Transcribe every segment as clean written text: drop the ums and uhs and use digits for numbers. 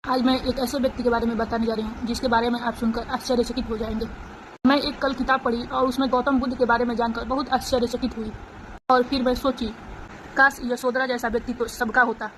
आज मैं एक ऐसे व्यक्ति के बारे में बताने जा रही हूँ जिसके बारे में आप सुनकर आश्चर्यचकित हो जाएंगे। मैं एक कल किताब पढ़ी और उसमें गौतम बुद्ध के बारे में जानकर बहुत आश्चर्यचकित हुई और फिर मैं सोची, काश यशोधरा जैसा व्यक्ति तो सबका होता।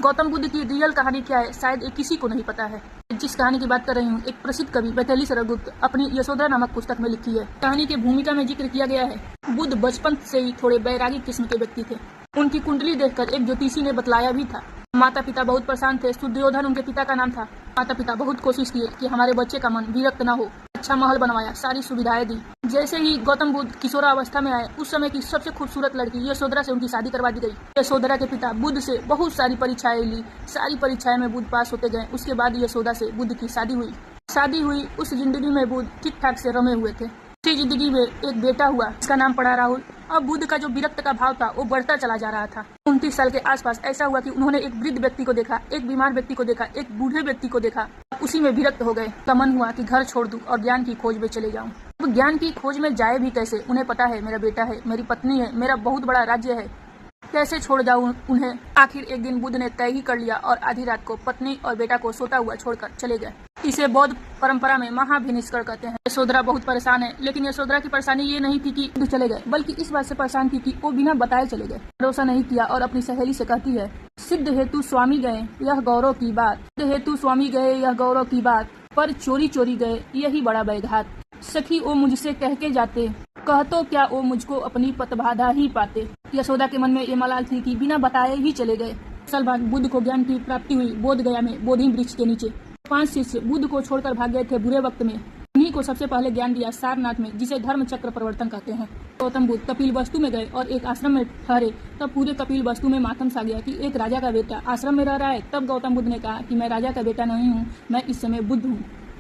गौतम बुद्ध की रियल कहानी क्या है शायद किसी को नहीं पता है। जिस कहानी की बात कर रही हूँ एक प्रसिद्ध कवि वैशाली सरगुप्त अपनी यशोधरा नामक पुस्तक में लिखी है। कहानी की भूमिका में जिक्र किया गया है, बुद्ध बचपन से ही थोड़े बैरागी किस्म के व्यक्ति थे। उनकी कुंडली देखकर एक ज्योतिषी ने बतलाया भी था। माता पिता बहुत परेशान थे। सुद्योधन उनके पिता का नाम था। माता पिता बहुत कोशिश किए कि हमारे बच्चे का मन विरक्त न हो। अच्छा महल बनवाया, सारी सुविधाएं दी। जैसे ही गौतम बुद्ध किशोरावस्था में आए, उस समय की सबसे खूबसूरत लड़की यशोधरा से उनकी शादी करवा दी गई। यशोधरा के पिता बुद्ध से बहुत सारी परीक्षाएं ली। सारी परीक्षाएं में बुद्ध पास होते गए। उसके बाद यशोदा से बुद्ध की शादी हुई। उस जिंदगी में बुद्ध ठीक ठाक से रमे हुए थे। उसी जिंदगी में एक बेटा हुआ, इसका नाम पड़ा राहुल। अब बुद्ध का जो विरक्त का भाव था वो बढ़ता चला जा रहा था। 29 साल के आसपास ऐसा हुआ कि उन्होंने एक वृद्ध व्यक्ति को देखा, एक बीमार व्यक्ति को देखा, एक बूढ़े व्यक्ति को देखा। उसी में विरक्त हो गए। तो मन हुआ कि घर छोड़ दूं और ज्ञान की खोज में चले जाऊं। अब ज्ञान की खोज में जाए भी कैसे? उन्हें पता है मेरा बेटा है, मेरी पत्नी है, मेरा बहुत बड़ा राज्य है, कैसे छोड़ जाऊं उन्हें? आखिर एक दिन बुद्ध ने तय ही कर लिया और आधी रात को पत्नी और बेटा को सोता हुआ छोड़कर चले गए। इसे बौद्ध परंपरा में महाभिनिष्कर्ष कहते हैं। यशोधरा बहुत परेशान है, लेकिन यशोधरा की परेशानी ये नहीं थी कि बुद्ध चले गए, बल्कि इस बात से परेशान थी कि वो बिना बताए चले गए। भरोसा नहीं किया और अपनी सहेली से कहती है, सिद्ध हेतु स्वामी गए यह गौरव की बात, सिद्ध हेतु स्वामी गए यह गौरव की बात, पर चोरी चोरी गए यही बड़ा बैघात। सखी वो मुझसे कह के जाते, कह तो क्या वो मुझको अपनी पतबाधा ही पाते। यशोदा के मन में ये मलाल थी कि बिना बताए ही चले गए। साल बाद बुद्ध को ज्ञान की प्राप्ति हुई बोध गया में बोधि वृक्ष के नीचे। 5 शिष्य बुद्ध को छोड़कर भाग गए थे बुरे वक्त में। उन्हीं को सबसे पहले ज्ञान दिया सारनाथ में, जिसे धर्म चक्र प्रवर्तन कहते हैं। गौतम बुद्ध कपिल वस्तु में गए और एक आश्रम में ठहरे। तब पूरे कपिल वस्तु में मातम सा गया कि एक राजा का बेटा आश्रम में रह रहा है। तब गौतम बुद्ध ने कहा कि मैं राजा का बेटा नहीं हूँ, मैं इस समय बुद्ध हूँ।